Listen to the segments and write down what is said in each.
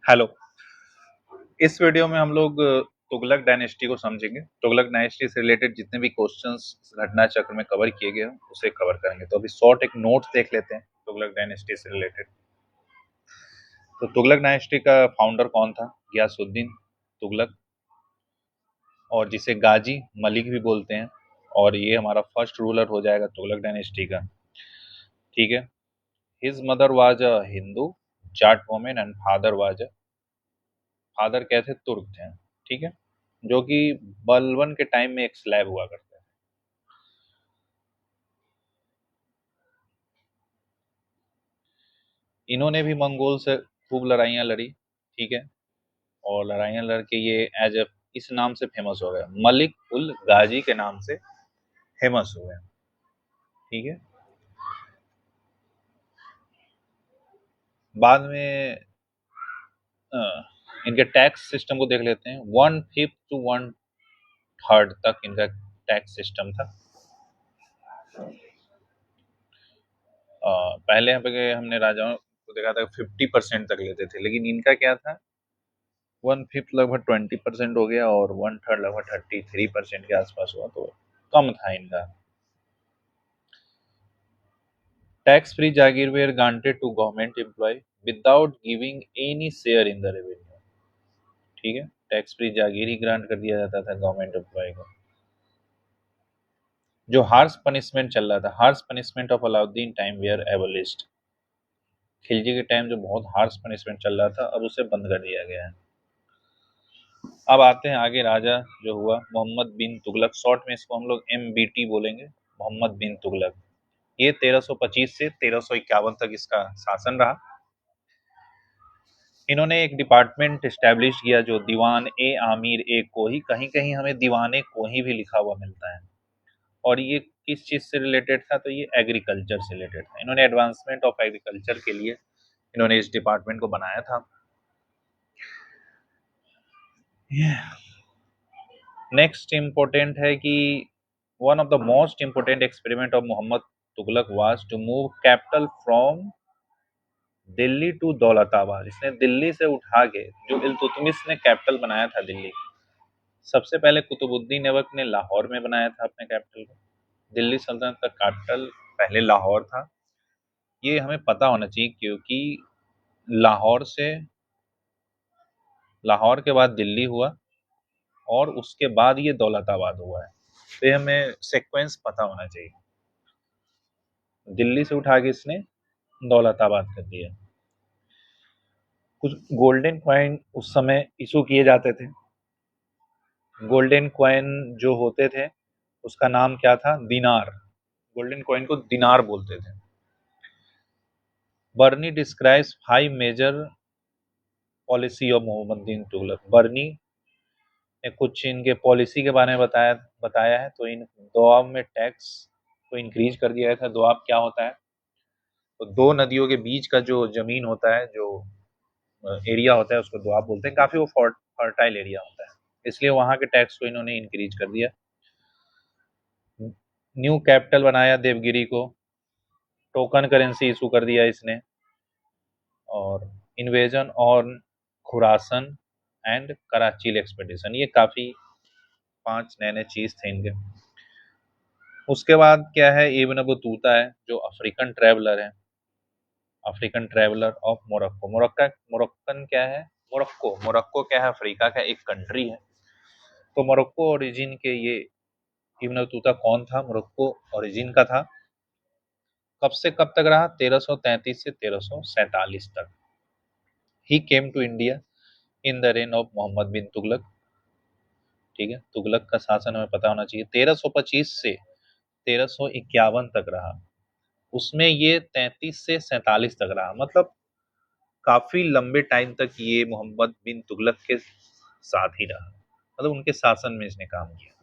Hello. इस video में हम लोग तुगलक डायनेस्टी को समझेंगे। तुगलक डायनेस्टी से रिलेटेड जितने भी क्वेश्चंस घटना चक्र में कवर किए गए हैं उसे कवर करेंगे। तो अभी शॉर्ट एक नोट देख लेते हैं तुगलक डायनेस्टी से रिलेटेड। तो तुगलक डायनेस्टी का फाउंडर कौन था? गयासुद्दीन तुगलक, और जिसे गाजी मलिक भी बोलते हैं। और ये हमारा फर्स्ट रूलर हो जाएगा तुगलक डायनेस्टी का। ठीक है। His mother was a Hindu Jat women and father क्या थे? तुर्क थे। ठीक है। जो कि बलबन के टाइम में एक स्लैब हुआ करते थे। इन्होंने भी मंगोल से खूब लड़ाइयाँ लड़ी। ठीक है। और लड़ाइयाँ लड़ के ये एज ए इस नाम से फेमस हो गए, मलिक उल गाजी के नाम से फेमस हुए। ठीक है। बाद में इनके टैक्स सिस्टम को देख लेते हैं। 1/5 to 1/3 तक इनका टैक्स सिस्टम था। पहले यहाँ पे हमने राजाओं को देखा था 50% तक लेते थे, लेकिन इनका क्या था, 1/5 लगभग 20% हो गया और 1/3 लगभग 33% के आसपास हुआ, तो कम था इनका। टैक्स फ्री जागीर were granted to government employ without giving any share in the revenue. ठीक है। टैक्स फ्री जागीर ही ग्रांट कर दिया जाता था गवर्नमेंट एम्प्लॉय को। जो हार्श पनिशमेंट चल रहा था, harsh punishment of Alauddin time were abolished. Khilji के टाइम जो बहुत हार्श पनिशमेंट चल रहा था, अब उसे बंद कर दिया गया है। अब आते हैं आगे, राजा जो हुआ मोहम्मद बिन तुगलक, शॉर्ट में इसको हम लोग MBT बोलेंगे, मोहम्मद बिन तुगलक। ये 1325 से 1351 तक इसका शासन रहा। इन्होंने एक डिपार्टमेंट स्टैब्लिश किया जो दीवान ए आमिर ए कोही, कहीं कहीं हमें दीवान ए कोही भी लिखा हुआ मिलता है। और ये किस चीज से रिलेटेड था? तो ये एग्रीकल्चर से रिलेटेड था। इन्होंने एडवांसमेंट ऑफ एग्रीकल्चर के लिए इन्होंने इस डिपार्टमेंट को बनाया था। नेक्स्ट इम्पोर्टेंट है कि one of the most important experiment of Mohammad Tughlaq was to move capital from Delhi to Daulatabad. इसने दिल्ली से उठा के, जो इल्तुतमिश ने कैपिटल बनाया था दिल्ली, सबसे पहले कुतुबुद्दीन ऐबक ने लाहौर में बनाया था अपने कैपिटल को। दिल्ली सल्तनत का कैपिटल पहले लाहौर था। ये हमें पता होना चाहिए क्योंकि लाहौर से, लाहौर के बाद दिल्ली हुआ और उसके बाद ये दौलताबाद हुआ है। तो ये हमें सीक्वेंस पता होना चाहिए। दिल्ली से उठा के इसने दौलताबाद कर दिया। कुछ गोल्डन कॉइन उस समय इशू किए जाते थे। गोल्डन कॉइन जो होते थे उसका नाम क्या था? दिनार। गोल्डन कॉइन को दिनार बोलते थे। Barani describes 5 major policy of Mohammad bin Tughlaq. Barani ने कुछ इनके पॉलिसी के बारे में बताया है। तो इन दोआब में टैक्स को इंक्रीज कर दिया था। दोआब क्या होता है? तो दो नदियों के बीच का जो जमीन होता है, जो एरिया होता है, उसको दोआब बोलते हैं। काफी वो फर्टाइल एरिया होता है, इसलिए वहां के टैक्स को इन्होंने इंक्रीज कर दिया। न्यू कैपिटल बनाया देवगिरी को। टोकन करेंसी इशू कर दिया इसने। और invasion on Khurasan and Karachi expedition, ये काफी 5 नए नए चीज थे इनके। उसके बाद क्या है? इब्न बतूता है जो अफ्रीकन ट्रैवलर है, African traveller of Morocco. Moroccan क्या है? मोरक्को क्या है? अफ्रीका का एक कंट्री है। तो मोरक्को ओरिजिन के ये इब्न बतूता कौन था? मोरक्को ओरिजिन का था। कब से कब तक रहा? 1333 से 1347 तक। He came to India in the reign of Mohammad bin Tughlaq. ठीक है। तुगलक का शासन हमें पता होना चाहिए। 1325 से 1351 तक रहा। उसमें ये 33 से 47 तक रहा। मतलब काफी लंबे टाइम तक ये मोहम्मद बिन तुगलक के साथ ही रहा। मतलब उनके शासन में इसने काम किया।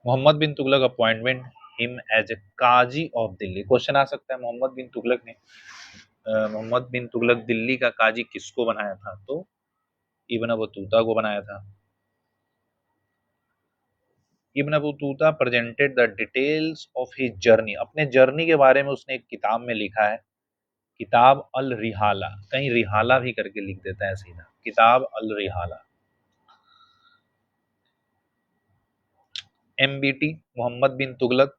Mohammad bin Tughlaq appointment him as a Qazi of Delhi. Question आ सकता है, मोहम्मद बिन तुगलक ने मोहम्मद बिन तुगलक दिल्ली का काजी किसको बनाया था? तो इब्न बतूता को बनाया था। Ibn Battuta presented the details of his journey. अपने जर्नी के बारे में उसने एक किताब में लिखा है किताब अल रिहाला, कहीं रिहाला भी करके लिख देता है सीधा, किताब अल रिहाला। MBT मोहम्मद बिन तुगलक,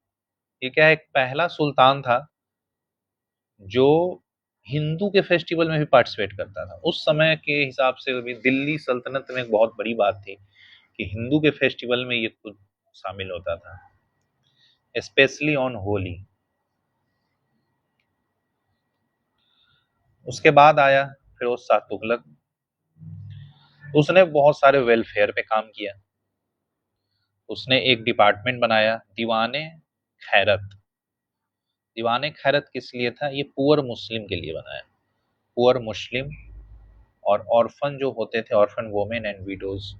ये क्या है, एक पहला सुल्तान था जो हिंदू के फेस्टिवल में भी पार्टिसिपेट करता था। उस समय के हिसाब से भी दिल्ली सल्तनत में एक बहुत बड़ी बात थी कि हिंदू के फेस्टिवल में ये खुद शामिल होता था, स्पेशली ऑन होली। उसके बाद आया फिरोज शाह तुगलक, उसने बहुत सारे वेलफेयर पे काम किया। उसने एक डिपार्टमेंट बनाया, दीवाने खैरत। दीवाने खैरत किस लिए था, ये पुअर मुस्लिम के लिए बनाया, पुअर मुस्लिम और ऑर्फन जो होते थे, ऑर्फन वोमेन एंड विडोज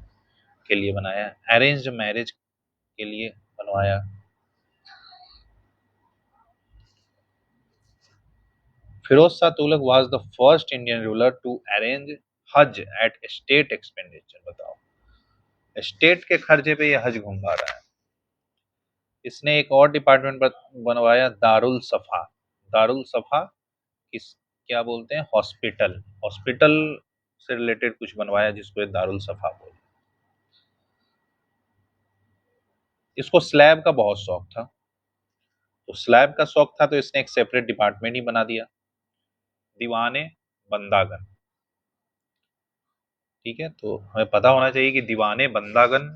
के लिए बनाया। अरेंज्ड मैरिज के लिए बनवाया। Firoz Shah Tughlaq was the first Indian ruler to arrange Hajj at state expenditure. बताओ, स्टेट के खर्चे पे ये हज घुमा रहा है। इसने एक और डिपार्टमेंट बनवाया, दारुल सफा। दारुल सफा किस, क्या बोलते हैं, हॉस्पिटल, हॉस्पिटल से रिलेटेड कुछ बनवाया जिसको ये दारुल सफा बोलते। इसको स्लैब का बहुत शौक था, तो स्लैब का शौक था तो इसने एक सेपरेट डिपार्टमेंट ही बना दिया, दीवाने बंदागन। ठीक है, तो हमें पता होना चाहिए कि दीवाने बंदागन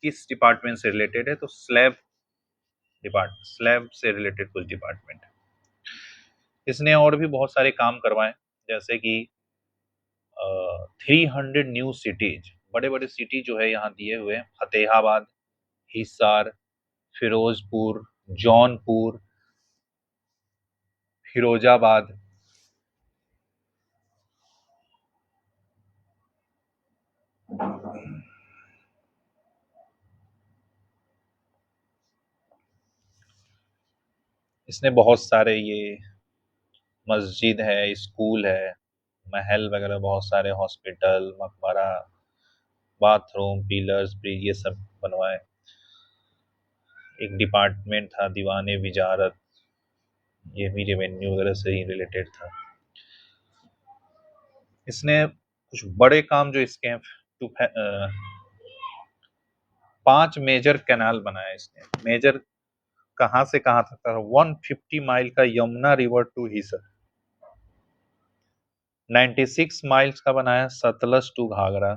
किस डिपार्टमेंट से रिलेटेड है, तो स्लैब डिपार्टमेंट, स्लैब से रिलेटेड कुछ डिपार्टमेंट है। इसने और भी बहुत सारे काम करवाए, जैसे कि 300 न्यू सिटीज, बड़े बड़े सिटी जो है यहाँ दिए हुए हैं, फतेहाबाद, हिसार, फिरोजपुर, जौनपुर, फिरोजाबाद। इसने बहुत सारे ये मस्जिद है, स्कूल है, महल वगैरह, बहुत सारे हॉस्पिटल, मकबरा, बाथरूम, पिलर्स, ब्रिज, ये सब बनवाए। एक डिपार्टमेंट था दीवाने विजारत, ये भी रेवेन्यू वगैरह से ही रिलेटेड था। इसने कुछ बड़े काम जो इसके हैं, 5 मेजर कैनाल बनाया इसने। मेजर कहाँ से कहाँ तक था, 150 माइल का Yamuna river to Hisar, 96 miles का बनाया सतलज टू घाघरा।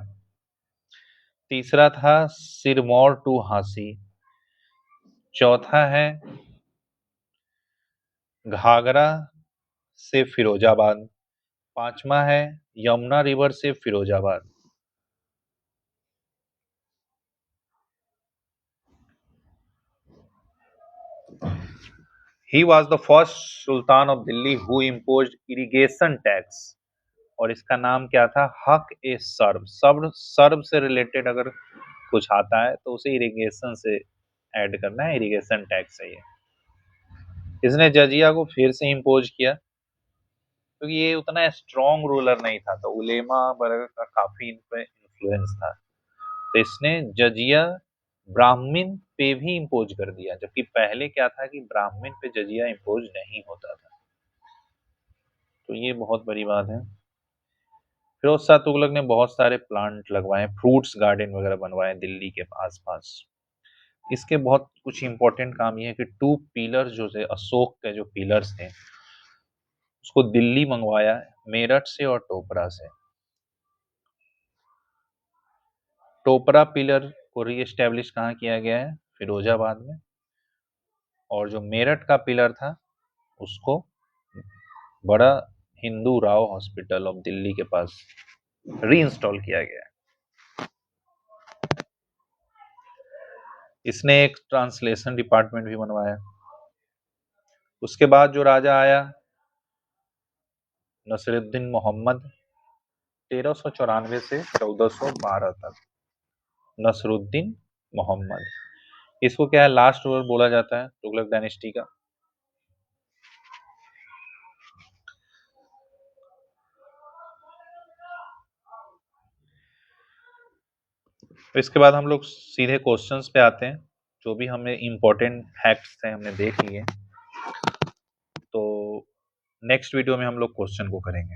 तीसरा था सिरमौर टू हांसी। चौथा है घाघरा से फिरोजाबाद। पांचवा है यमुना रिवर से Firozabad. He was the first Sultan of Delhi who imposed irrigation tax, और इसका नाम क्या था, हक ए सर्व। सर्व, सर्व से रिलेटेड अगर कुछ आता है तो उसे इरिगेशन से ऐड करना है, इरिगेशन टैक्स है ये। इसने जजिया को फिर से इम्पोज किया, क्योंकि ये उतना स्ट्रॉन्ग रूलर नहीं था, तो उलेमा वगैरह का काफी इन पे इन्फ्लुएंस था, तो इसने जजिया ब्राह्मण पे भी इम्पोज कर दिया, जबकि पहले क्या था कि ब्राह्मण पे जजिया इम्पोज नहीं होता था। तो ये बहुत बड़ी बात है। फिरोज शाह तुगलक ने बहुत सारे प्लांट लगवाए, फ्रूट्स गार्डन वगैरह बनवाए दिल्ली के आसपास। इसके बहुत कुछ इंपॉर्टेंट काम ये है कि 2 पिलर जो थे, अशोक के जो पिलर्स थे, उसको दिल्ली मंगवाया, मेरठ से और टोपरा से। टोपरा पिलर को रीएस्टेब्लिश कहाँ किया गया है, फिरोजाबाद में। और जो मेरठ का पिलर था उसको बड़ा हिंदू राव हॉस्पिटल ऑफ दिल्ली के पास रीइंस्टॉल किया गया है। इसने एक ट्रांसलेशन डिपार्टमेंट भी बनवाया। उसके बाद जो राजा आया, नसीरुद्दीन मोहम्मद, 1394 से 1412 तक, नसरुद्दीन मोहम्मद। इसको क्या है, लास्ट रूलर बोला जाता है तुगलक डायनेस्टी का। तो इसके बाद हम लोग सीधे क्वेश्चंस पे आते हैं, जो भी हमें इम्पोर्टेंट फैक्ट्स थे हमने देख लिए। तो नेक्स्ट वीडियो में हम लोग क्वेश्चन को करेंगे।